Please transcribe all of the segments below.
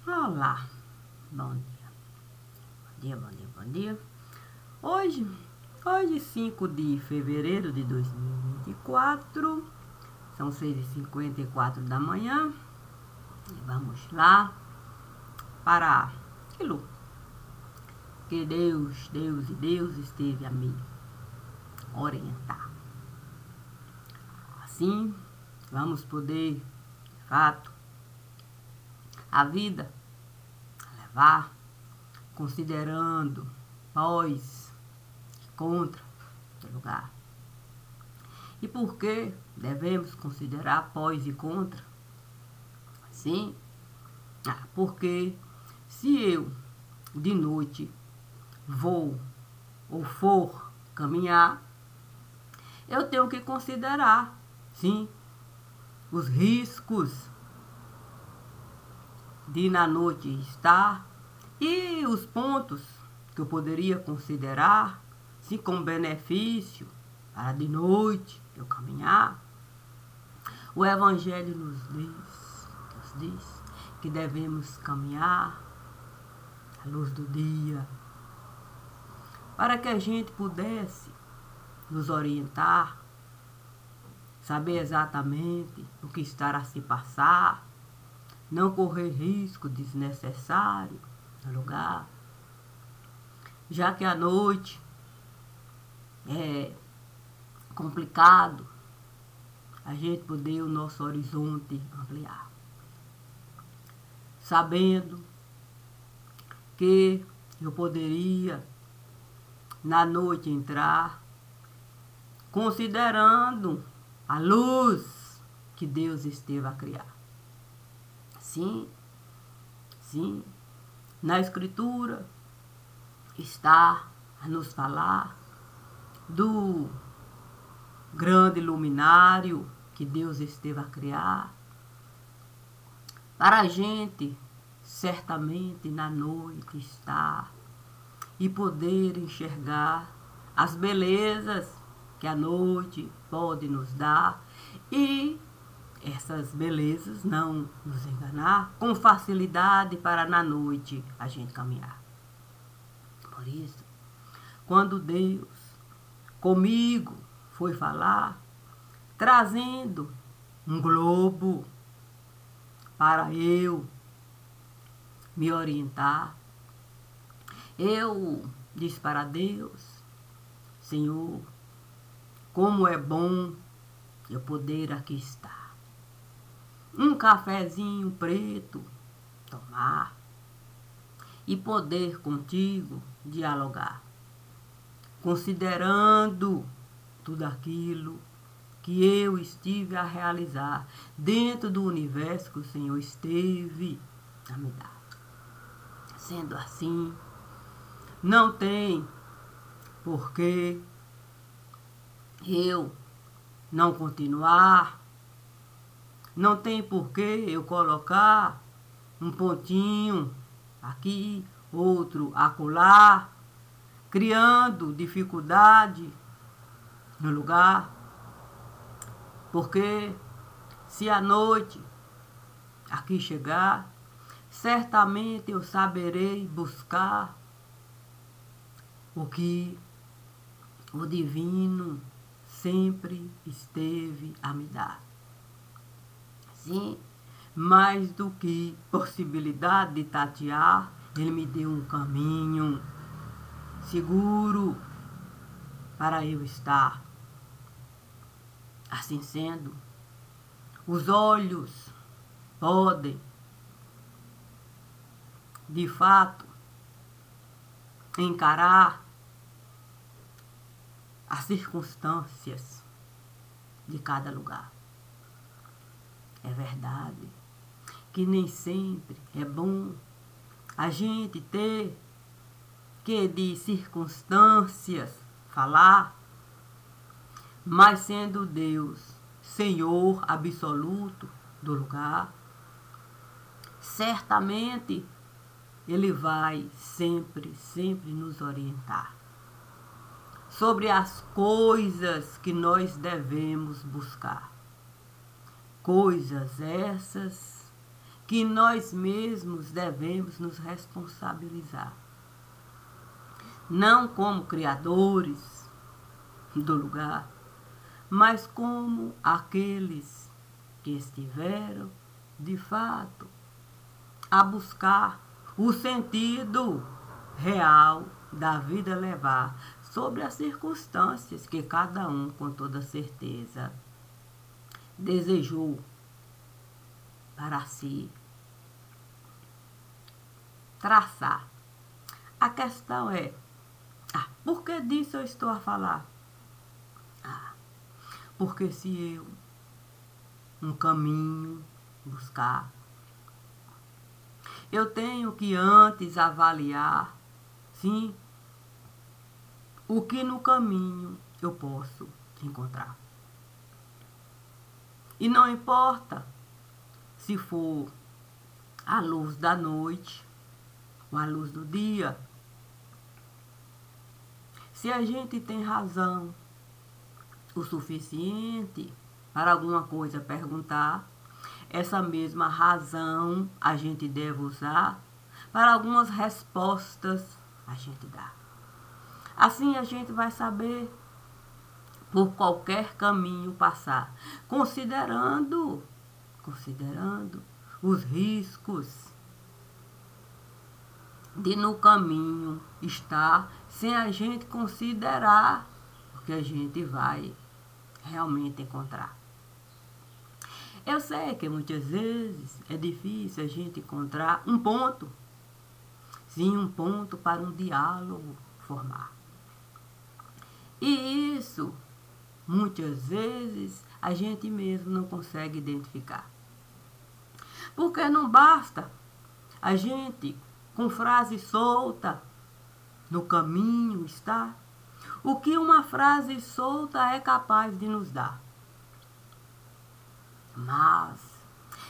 Olá, bom dia, bom dia, bom dia, bom dia. Hoje 5 de fevereiro de 2024, são 6h54 da manhã, e vamos lá para aquilo que Deus esteve a me orientar. Assim, vamos poder, de fato, a vida levar, considerando pós e contra o lugar. E por que devemos considerar pós e contra? Sim, porque se eu de noite vou ou for caminhar, eu tenho que considerar, sim, os riscos de na noite estar e os pontos que eu poderia considerar, sim, como benefício para de noite eu caminhar. O Evangelho nos diz que devemos caminhar à luz do dia, para que a gente pudesse nos orientar, saber exatamente o que está a se passar, não correr risco desnecessário no lugar, já que à noite é complicado a gente poder o nosso horizonte ampliar, sabendo que eu poderia na noite entrar considerando a luz que Deus esteve a criar. Sim, na Escritura está a nos falar do grande luminário que Deus esteve a criar, para a gente certamente na noite estar e poder enxergar as belezas que a noite pode nos dar e essas belezas não nos enganar com facilidade para na noite a gente caminhar. Por isso, quando Deus comigo foi falar, trazendo um globo para eu me orientar, eu disse para Deus: Senhor, como é bom eu poder aqui estar, um cafezinho preto tomar e poder contigo dialogar, considerando tudo aquilo que eu estive a realizar dentro do universo que o Senhor esteve a me dar. Sendo assim, não tem por que eu não continuar, não tem por que eu colocar um pontinho aqui, outro acolá, criando dificuldade no lugar, porque se a noite aqui chegar, certamente eu saberei buscar o que o divino sempre esteve a me dar. Sim, mais do que possibilidade de tatear, ele me deu um caminho seguro para eu estar. Assim sendo, os olhos podem, de fato, encarar as circunstâncias de cada lugar. É verdade que nem sempre é bom a gente ter que de circunstâncias falar, mas sendo Deus Senhor absoluto do lugar, certamente Ele vai sempre nos orientar sobre as coisas que nós devemos buscar. Coisas essas que nós mesmos devemos nos responsabilizar. Não como criadores do lugar, mas como aqueles que estiveram, de fato, a buscar o sentido real da vida levar sobre as circunstâncias que cada um, com toda certeza, desejou para si traçar. A questão é, por que disso eu estou a falar? Porque se eu, um caminho, buscar, eu tenho que antes avaliar, sim, o que no caminho eu posso encontrar. E não importa se for a luz da noite ou a luz do dia, se a gente tem razão o suficiente para alguma coisa perguntar, essa mesma razão a gente deve usar para algumas respostas a gente dar. Assim a gente vai saber por qualquer caminho passar, considerando os riscos de no caminho estar sem a gente considerar o que a gente vai realmente encontrar. Eu sei que muitas vezes é difícil a gente encontrar um ponto, sim, um ponto para um diálogo formar. E isso, muitas vezes, a gente mesmo não consegue identificar. Porque não basta a gente, com frase solta, no caminho está, o que uma frase solta é capaz de nos dar. Mas,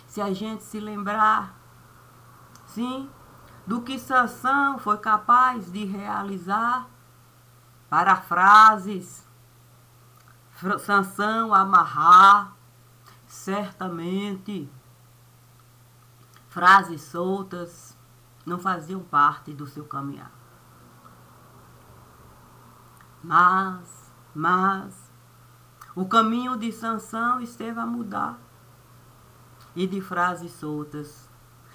se a gente se lembrar, sim, do que Sansão foi capaz de realizar para frases, Sansão amarrar, certamente, frases soltas não faziam parte do seu caminhar. Mas, o caminho de Sansão esteve a mudar. E de frases soltas,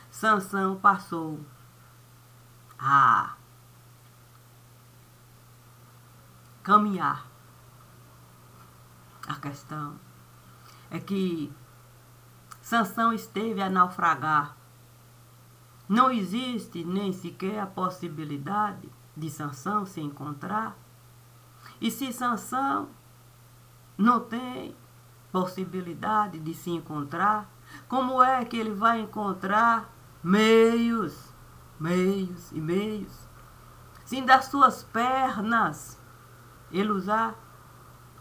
Sansão passou a caminhar. A questão é que Sansão esteve a naufragar. Não existe nem sequer a possibilidade de Sansão se encontrar. E se Sansão não tem possibilidade de se encontrar, como é que ele vai encontrar meios, sim, das suas pernas, ele usar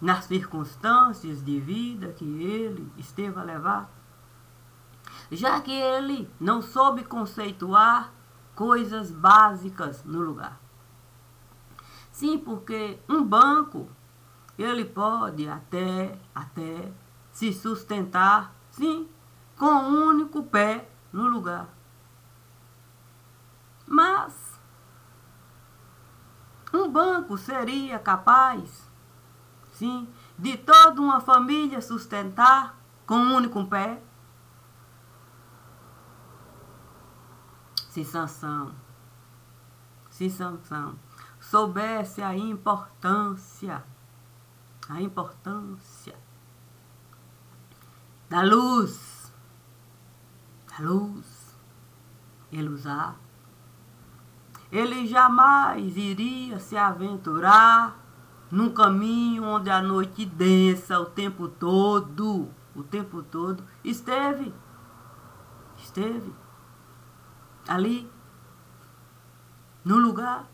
nas circunstâncias de vida que ele esteve a levar? Já que ele não soube conceituar coisas básicas no lugar. Sim, porque um banco, ele pode até se sustentar, sim, com um único pé no lugar. Mas um banco seria capaz, sim, de toda uma família sustentar com um único pé? Se Sansão soubesse a importância da luz, ele usar, ele jamais iria se aventurar num caminho onde a noite densa o tempo todo esteve ali no lugar.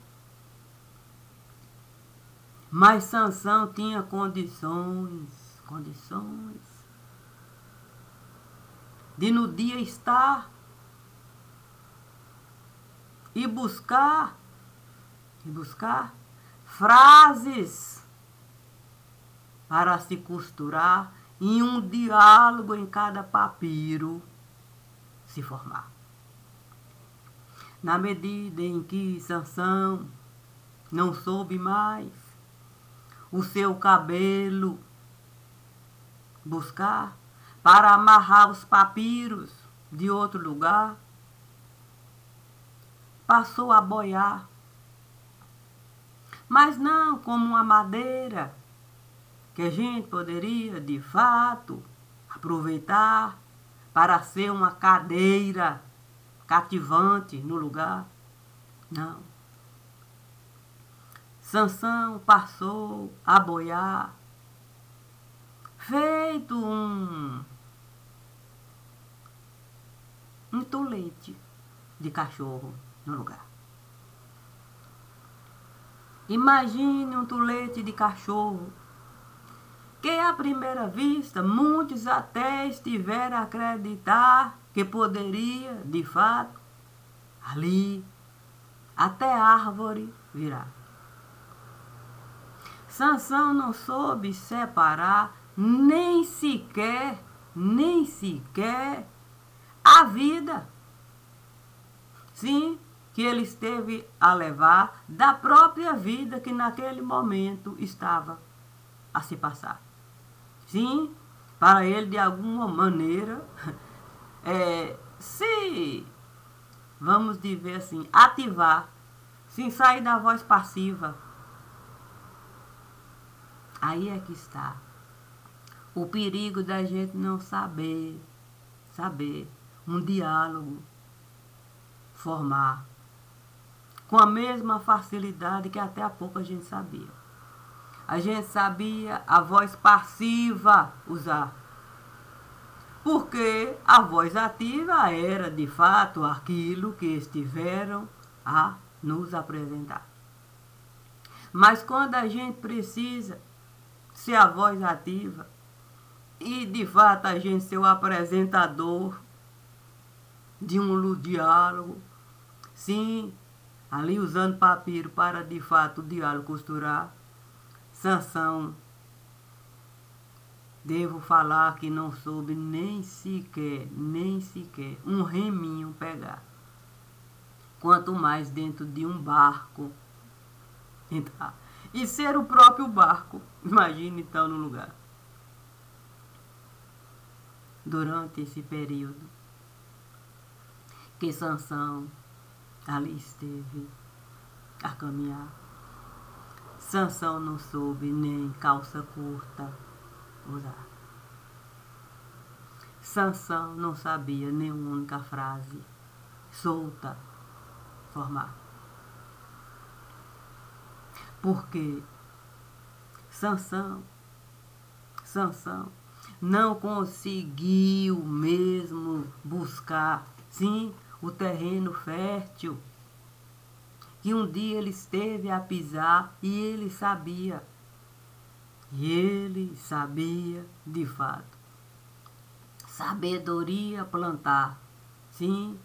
Mas Sansão tinha condições de no dia estar e buscar frases para se costurar em um diálogo em cada papiro, se formar. Na medida em que Sansão não soube mais o seu cabelo buscar para amarrar os papiros de outro lugar, passou a boiar, mas não como uma madeira que a gente poderia, de fato, aproveitar para ser uma cadeira cativante no lugar. Não. Sansão passou a boiar, feito um tolete de cachorro no lugar. Imagine um tolete de cachorro, que à primeira vista muitos até estiveram a acreditar que poderia, de fato, ali, até árvore virar. Sansão não soube separar nem sequer a vida, sim, que ele esteve a levar da própria vida que naquele momento estava a se passar. Sim, para ele de alguma maneira, se, vamos dizer assim, ativar, sem sair da voz passiva. Aí é que está o perigo da gente não saber um diálogo formar com a mesma facilidade que até há pouco a gente sabia. A gente sabia a voz passiva usar, porque a voz ativa era, de fato, aquilo que estiveram a nos apresentar. Mas quando a gente precisa ser a voz ativa e, de fato, a gente ser o apresentador de um diálogo, sim, ali usando papiro para, de fato, o diálogo costurar, Sansão, devo falar que não soube nem sequer um reminho pegar. Quanto mais dentro de um barco entrar. E ser o próprio barco. Imagine então no lugar. Durante esse período que Sansão ali esteve a caminhar, Sansão não soube nem calça curta usar. Sansão não sabia nenhuma única frase solta formar. Porque Sansão não conseguiu mesmo buscar, sim, o terreno fértil que um dia ele esteve a pisar e ele sabia, de fato, sabedoria plantar, sim,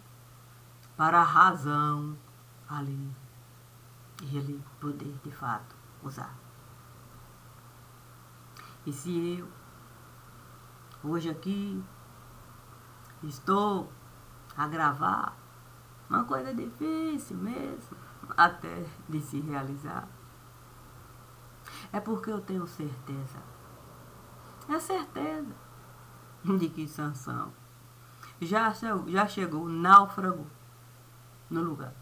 para a razão ali, e ele poder, de fato, usar. E se eu, hoje aqui, estou a gravar, uma coisa difícil mesmo, até de se realizar, é porque eu tenho certeza, de que Sansão já chegou náufrago no lugar.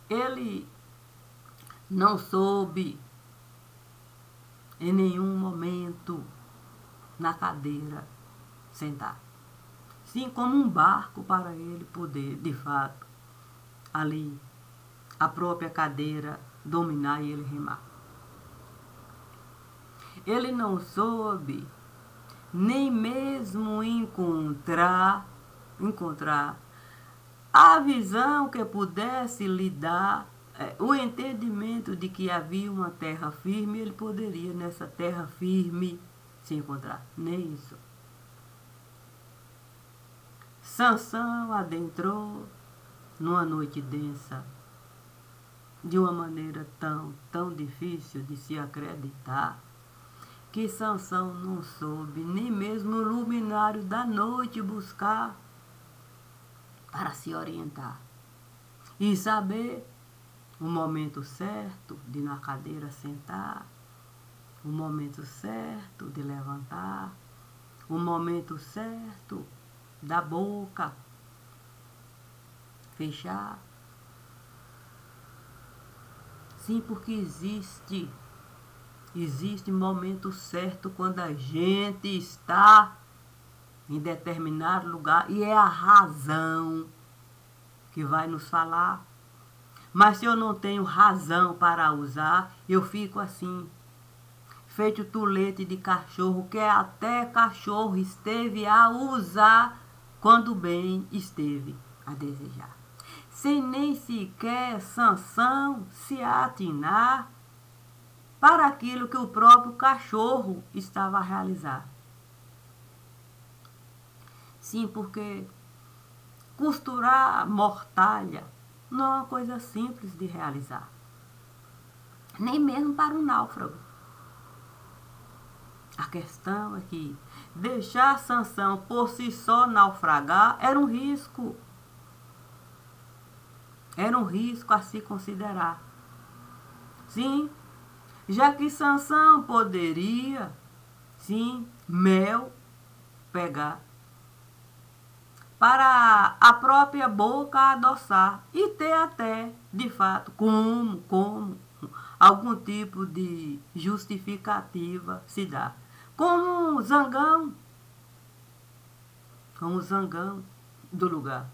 Ele não soube em nenhum momento na cadeira sentar. Sim, como um barco para ele poder, de fato, ali, a própria cadeira dominar e ele remar. Ele não soube nem mesmo encontrar a visão que pudesse lhe dar o entendimento de que havia uma terra firme, ele poderia nessa terra firme se encontrar. Nem isso. Sansão adentrou numa noite densa, de uma maneira tão difícil de se acreditar, que Sansão não soube nem mesmo o luminário da noite buscar para se orientar e saber o momento certo de na cadeira sentar, o momento certo de levantar, o momento certo da boca fechar. Sim, porque existe momento certo quando a gente está em determinado lugar e é a razão que vai nos falar. Mas se eu não tenho razão para usar, eu fico assim, feito tulete de cachorro, que até cachorro esteve a usar quando bem esteve a desejar. Sem nem sequer Sansão se atinar para aquilo que o próprio cachorro estava a realizar. Sim, porque costurar mortalha não é uma coisa simples de realizar, nem mesmo para um náufrago. A questão é que deixar Sansão por si só naufragar era um risco. Era um risco a se considerar. Sim, já que Sansão poderia, sim, mel pegar para a própria boca adoçar e ter até, de fato, como algum tipo de justificativa se dá. Como o zangão do lugar.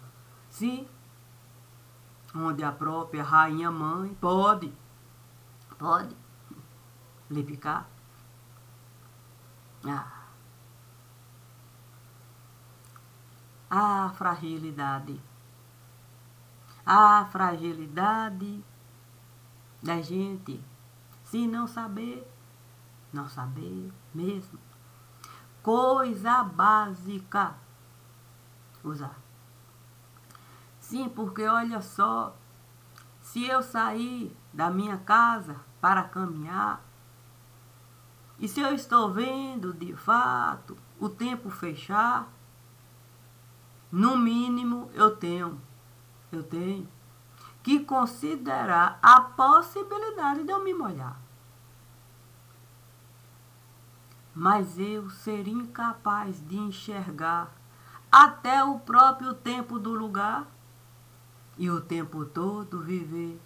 Sim, onde a própria rainha mãe pode lhe picar. A fragilidade da gente, se não saber mesmo, coisa básica usar. Sim, porque olha só, se eu sair da minha casa para caminhar, e se eu estou vendo de fato o tempo fechar, no mínimo eu tenho que considerar a possibilidade de eu me molhar. Mas eu seria incapaz de enxergar até o próprio tempo do lugar e o tempo todo viver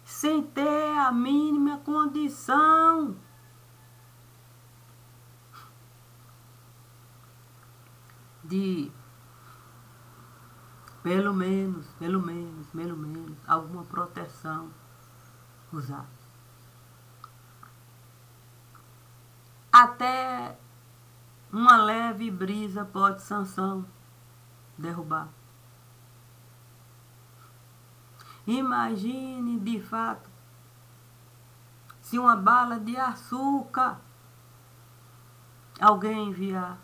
sem ter a mínima condição de pelo menos alguma proteção usar. Até uma leve brisa pode Sansão derrubar. Imagine de fato se uma bala de açúcar alguém enviar.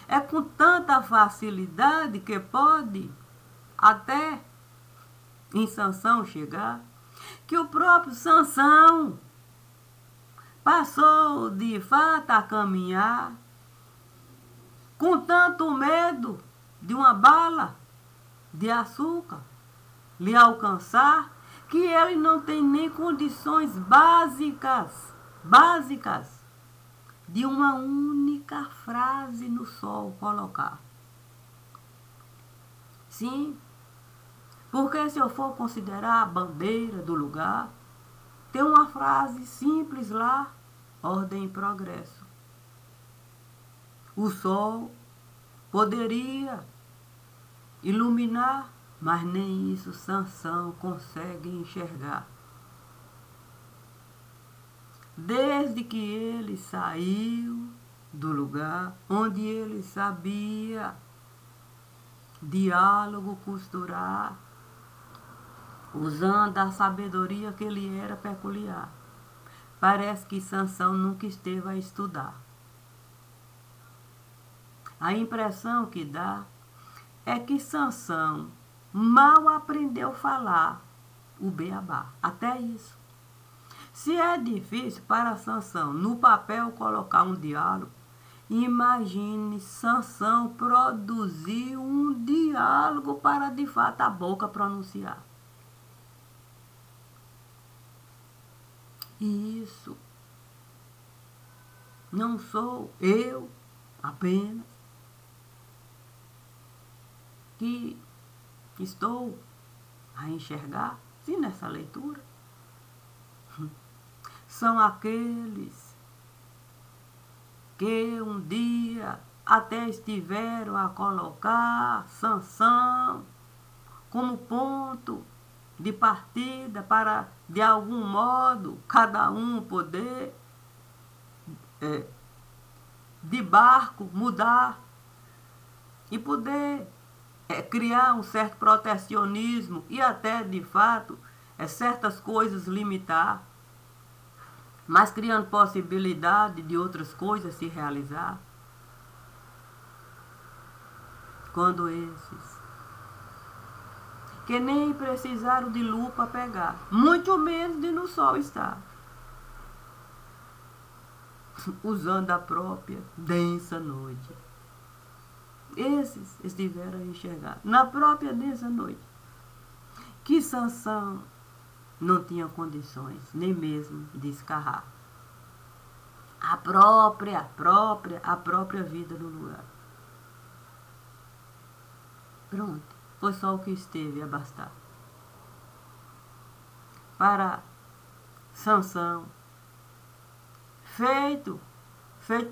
É com tanta facilidade que pode até em Sansão chegar, que o próprio Sansão passou de fato a caminhar com tanto medo de uma bala de açúcar lhe alcançar, que ele não tem nem condições básicas de uma única frase no sol colocar. Sim, porque se eu for considerar a bandeira do lugar, tem uma frase simples lá, ordem e progresso. O sol poderia iluminar, mas nem isso Sansão consegue enxergar. Desde que ele saiu do lugar onde ele sabia diálogo costurar, usando a sabedoria que lhe era peculiar, parece que Sansão nunca esteve a estudar. A impressão que dá é que Sansão mal aprendeu a falar o beabá, até isso. Se é difícil para Sansão no papel colocar um diálogo, imagine Sansão produzir um diálogo para de fato a boca pronunciar. E isso não sou eu apenas que estou a enxergar, sim, nessa leitura. São aqueles que um dia até estiveram a colocar Sansão como ponto de partida para, de algum modo, cada um poder de barco mudar e poder criar um certo protecionismo e até, de fato, certas coisas limitar, mas criando possibilidade de outras coisas se realizar. Quando esses que nem precisaram de lupa pegar, muito menos de no sol estar, usando a própria densa noite. Esses estiveram a enxergar, na própria densa noite, que Sansão não tinha condições nem mesmo de escarrar a própria vida no lugar. Pronto, foi só o que esteve a bastar para Sansão, feito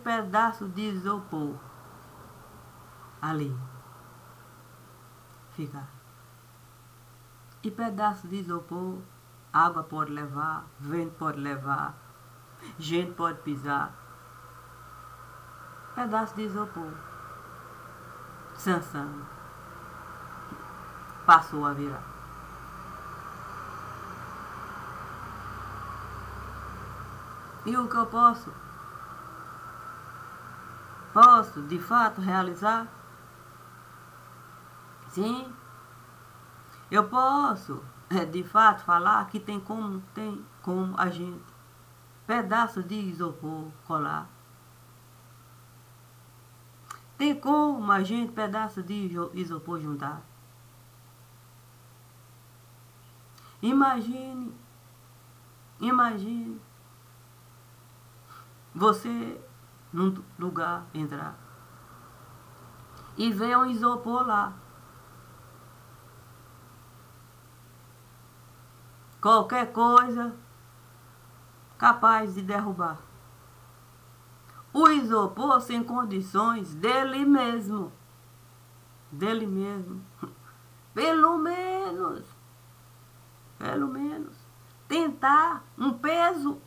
pedaço de isopor, ali ficar. E pedaço de isopor, água pode levar, vento pode levar, gente pode pisar. Pedaço de isopor. Sansão passou a virar. E o que eu posso de fato realizar? Sim, eu posso de fato falar que tem como a gente pedaço de isopor colar. Tem como a gente pedaço de isopor juntar. Imagine você num lugar entrar e ver um isopor lá. Qualquer coisa capaz de derrubar. O isopor sem condições dele mesmo. Pelo menos, tentar um peso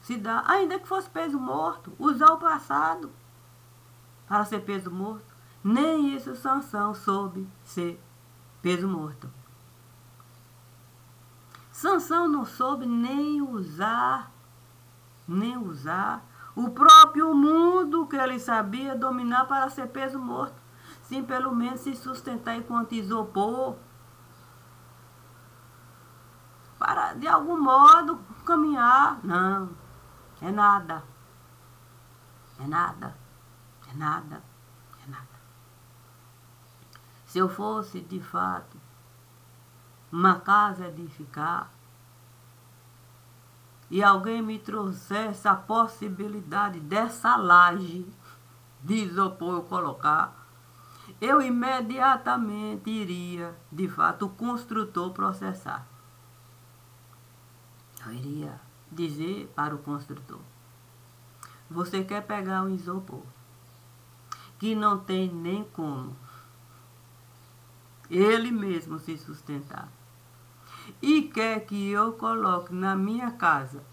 se dá, ainda que fosse peso morto, usar o passado para ser peso morto. Nem isso Sansão soube ser peso morto. Sansão não soube nem usar o próprio mundo que ele sabia dominar para ser peso morto. Sim, pelo menos se sustentar enquanto isopor, para de algum modo caminhar. Não, é nada. Se eu fosse de fato uma casa edificar e alguém me trouxesse a possibilidade dessa laje de isopor eu colocar, eu imediatamente iria, de fato, o construtor processar. Eu iria dizer para o construtor: você quer pegar um isopor que não tem nem como ele mesmo se sustentar e quer que eu coloque na minha casa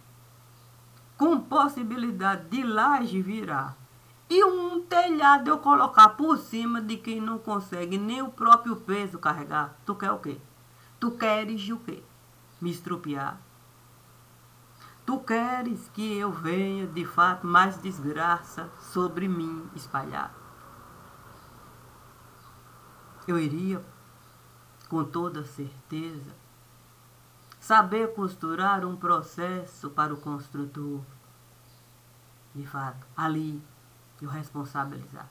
com possibilidade de laje virar e um telhado eu colocar por cima de quem não consegue nem o próprio peso carregar. Tu quer o quê? Tu queres o quê? Me estrupiar? Tu queres que eu venha, de fato, mais desgraça sobre mim espalhar? Eu iria, com toda certeza, saber costurar um processo para o construtor. De fato, ali eu responsabilizar.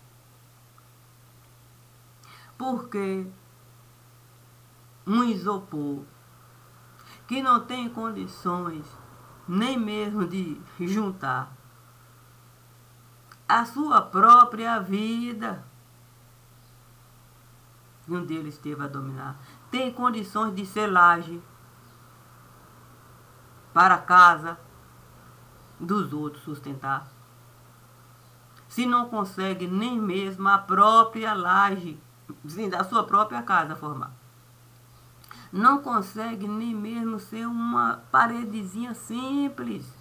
Porque um isopor que não tem condições nem mesmo de juntar a sua própria vida, e um deles teve a dominar, tem condições de ser laje para a casa dos outros sustentar. Se não consegue nem mesmo a própria laje, sim, da sua própria casa formar. Não consegue nem mesmo ser uma paredezinha simples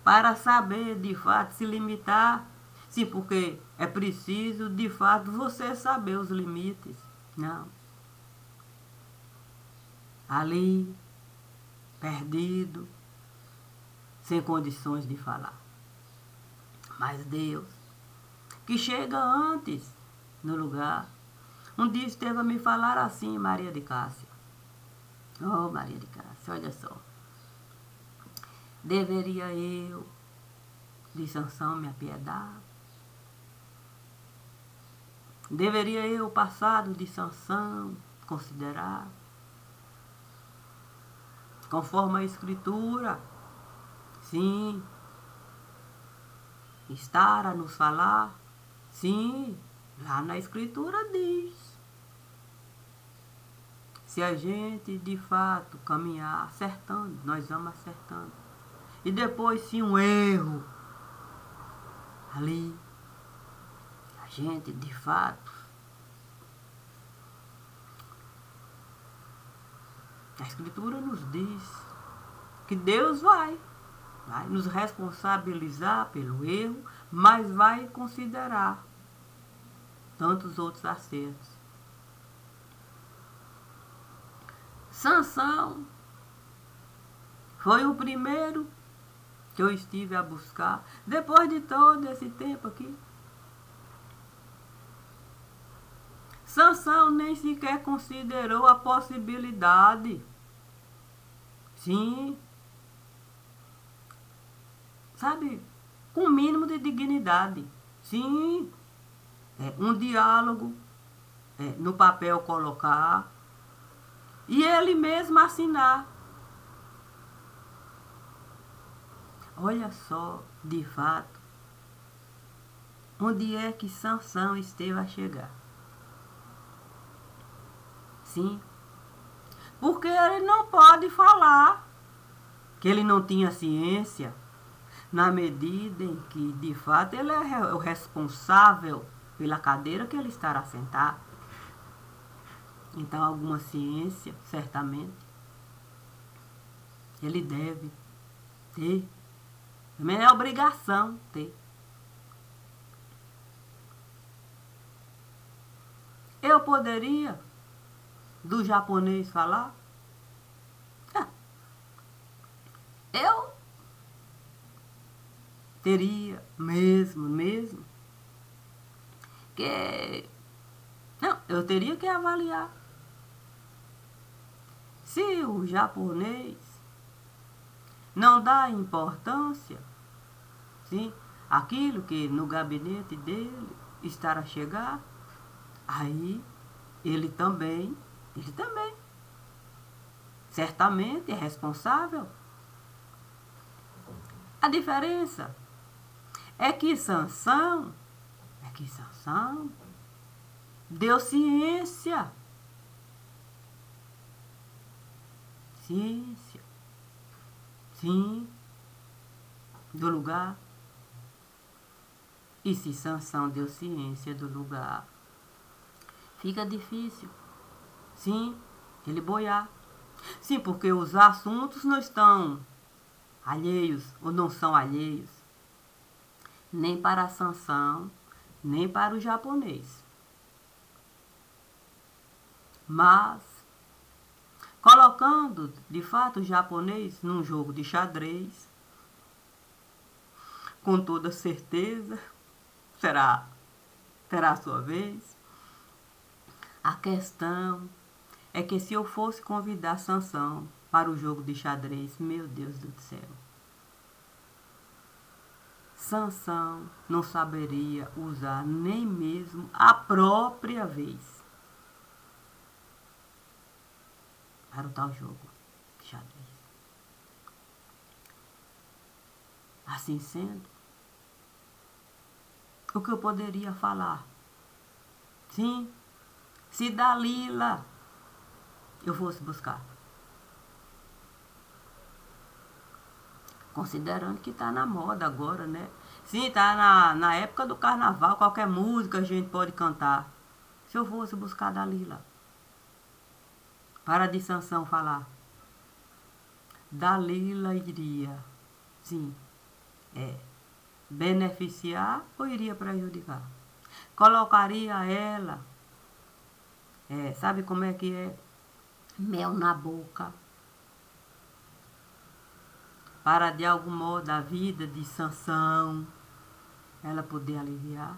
para saber de fato se limitar. Sim, porque é preciso de fato você saber os limites. Não. Ali, perdido, sem condições de falar. Mas Deus, que chega antes no lugar, um dia esteve a me falar assim, Maria de Cássia. Oh, Maria de Cássia, olha só. Deveria eu, de Sansão, me apiedar? Deveria eu, o passado de Sansão, considerar? Conforme a Escritura, sim, estar a nos falar, sim, lá na Escritura diz. Se a gente, de fato, caminhar acertando, nós vamos acertando. E depois, se um erro, ali, a gente, de fato, a Escritura nos diz que Deus vai nos responsabilizar pelo erro, mas vai considerar tantos outros acertos. Sansão foi o primeiro que eu estive a buscar, depois de todo esse tempo aqui. Sansão nem sequer considerou a possibilidade, sim, sabe, com o mínimo de dignidade, sim, um diálogo, no papel colocar, e ele mesmo assinar. Olha só, de fato, onde é que Sansão esteve a chegar. Sim, porque ele não pode falar que ele não tinha ciência, na medida em que, de fato, ele é o responsável pela cadeira que ele estará sentado. Então, alguma ciência, certamente, ele deve ter. Também é obrigação ter. Eu poderia, do japonês, falar? Eu teria mesmo, que... Não, eu teria que avaliar. Se o japonês não dá importância, sim, aquilo que no gabinete dele estará a chegar, aí ele também, certamente é responsável. A diferença é que Sansão deu ciência, sim, do lugar. E se Sansão deu ciência do lugar, fica difícil, sim, ele boiar. Sim, porque os assuntos não estão alheios, ou não são alheios, nem para Sansão, nem para o japonês. Mas, colocando, de fato, o japonês num jogo de xadrez, com toda certeza, terá a sua vez. A questão é que se eu fosse convidar Sansão para o jogo de xadrez. Meu Deus do céu. Sansão não saberia usar nem mesmo a própria vez para o tal jogo de xadrez. Assim sendo, o que eu poderia falar? Sim, se Dalila eu fosse buscar. Considerando que tá na moda agora, né? Sim, tá na época do carnaval, qualquer música a gente pode cantar. Se eu fosse buscar Dalila, para de Sansão falar, Dalila iria, sim, beneficiar ou iria prejudicar? Colocaria ela, sabe como é que é? Mel na boca, para de algum modo a vida de Sansão ela poder aliviar?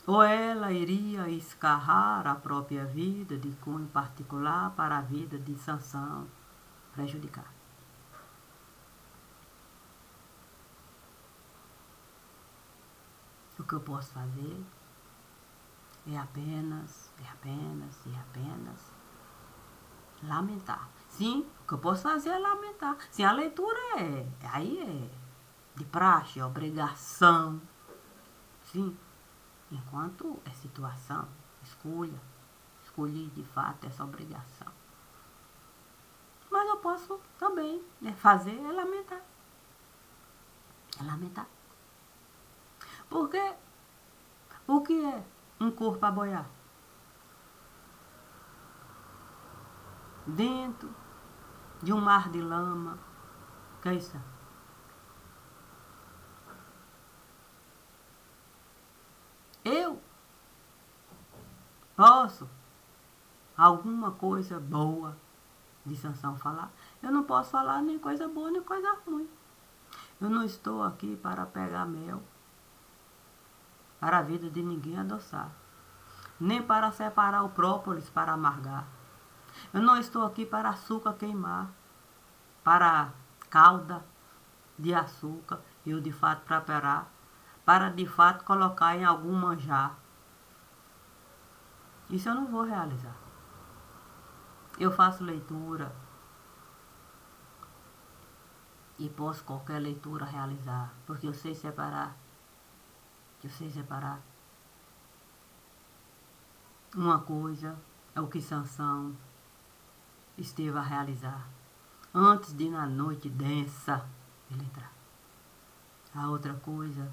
Ou ela iria escarrar a própria vida de cunho particular para a vida de Sansão prejudicar? O que eu posso fazer é apenas lamentar. Sim, o que eu posso fazer é lamentar. Sim, a leitura aí é de praxe, é obrigação. Sim, enquanto é situação, escolhi de fato essa obrigação. Mas eu posso também fazer é lamentar. É lamentar. Porque o que é um corpo a boiar? Dentro de um mar de lama. Que é isso? Eu posso alguma coisa boa de Sansão falar? Eu não posso falar nem coisa boa nem coisa ruim. Eu não estou aqui para pegar mel para a vida de ninguém adoçar, nem para separar o própolis para amargar. Eu não estou aqui para açúcar queimar, para calda de açúcar, eu de fato preparar, para de fato colocar em algum manjar. Isso eu não vou realizar. Eu faço leitura e posso qualquer leitura realizar, porque eu sei separar. Uma coisa é o que Sansão esteve a realizar antes de na noite densa ele entrar. A outra coisa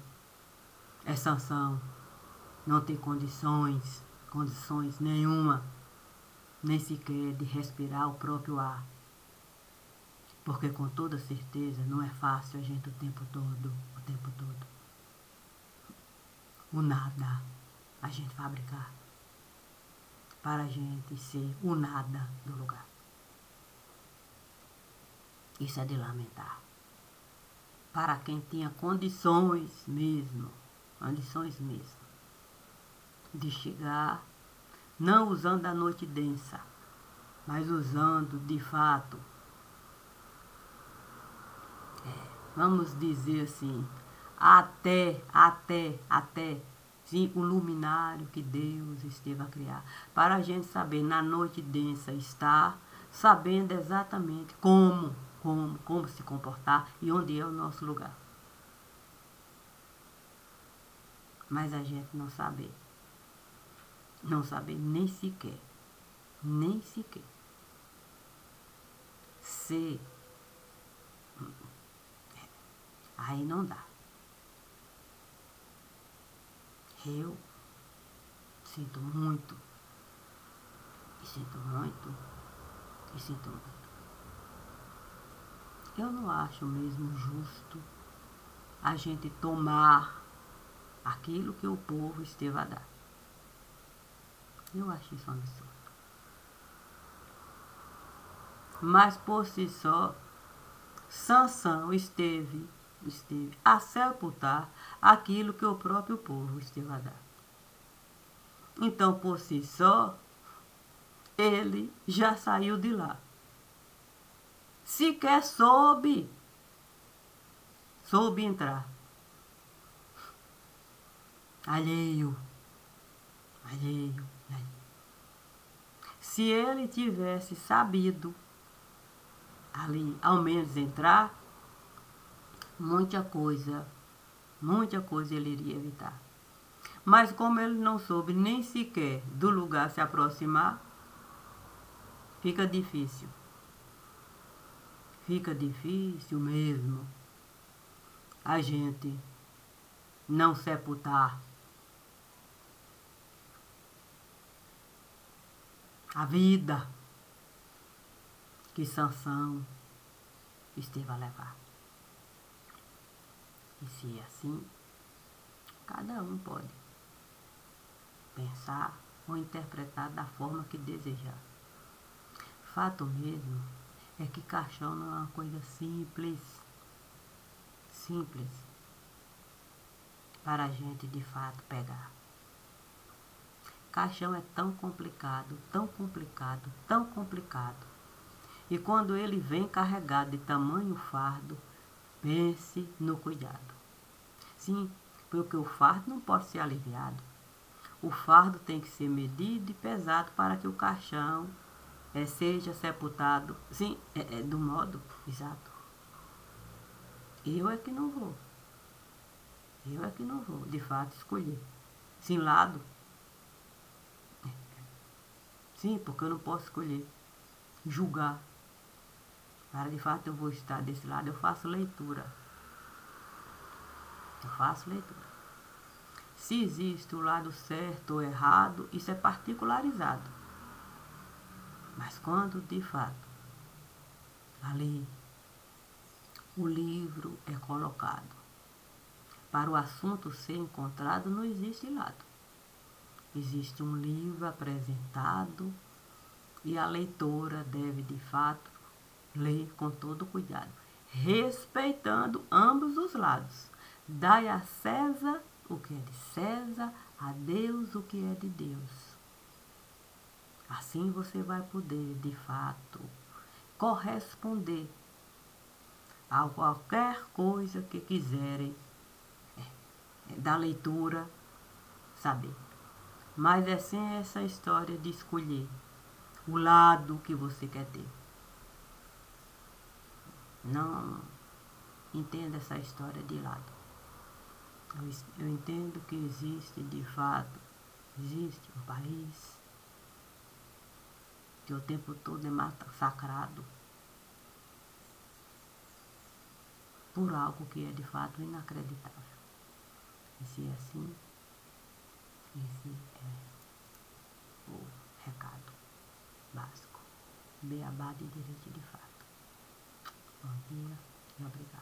é Sansão não ter condições nenhuma, nem sequer de respirar o próprio ar. Porque com toda certeza não é fácil a gente o tempo todo, o nada a gente fabricar para a gente ser o nada do lugar. Isso é de lamentar. Para quem tinha condições mesmo, de chegar, não usando a noite densa, mas usando de fato, vamos dizer assim, até sim, o luminário que Deus esteve a criar, para a gente saber na noite densa estar, sabendo exatamente como se comportar e onde é o nosso lugar. Mas a gente não saber nem sequer ser, aí não dá. Eu sinto muito. Eu não acho mesmo justo a gente tomar aquilo que o povo esteve a dar. Eu acho isso um absurdo. Mas por si só, Sansão esteve a sepultar aquilo que o próprio povo esteve a dar. Então, por si só, ele já saiu de lá. Sequer soube entrar. Alheio. Se ele tivesse sabido ali, ao menos entrar, muita coisa ele iria evitar. Mas como ele não soube nem sequer do lugar se aproximar, fica difícil. Fica difícil mesmo a gente não sepultar a vida que Sansão esteve a levar. E se é assim, cada um pode pensar ou interpretar da forma que desejar. Fato mesmo é que caixão não é uma coisa simples para a gente de fato pegar. Caixão é tão complicado. E quando ele vem carregado de tamanho fardo, pense no cuidado. Sim, porque o fardo não pode ser aliviado. O fardo tem que ser medido e pesado para que o caixão seja sepultado, sim, do modo exato. Eu é que não vou, de fato, escolher. Sim, lado. Sim, porque eu não posso escolher. Julgar. Para de fato eu vou estar desse lado, eu faço leitura. Se existe o lado certo ou errado, isso é particularizado. Mas quando, de fato, ali o livro é colocado para o assunto ser encontrado, não existe lado. Existe um livro apresentado e a leitora deve, de fato, ler com todo cuidado, respeitando ambos os lados. Dai a César o que é de César, a Deus o que é de Deus. Assim você vai poder, de fato, corresponder a qualquer coisa que quiserem da leitura saber. Mas é sem essa história de escolher o lado que você quer ter. Não entenda essa história de lado. Eu entendo que existe, de fato, existe um país que o tempo todo é massacrado por algo que é, de fato, inacreditável. E se é assim, esse é o recado básico. Beabá de direito de fato. Bom dia e obrigado.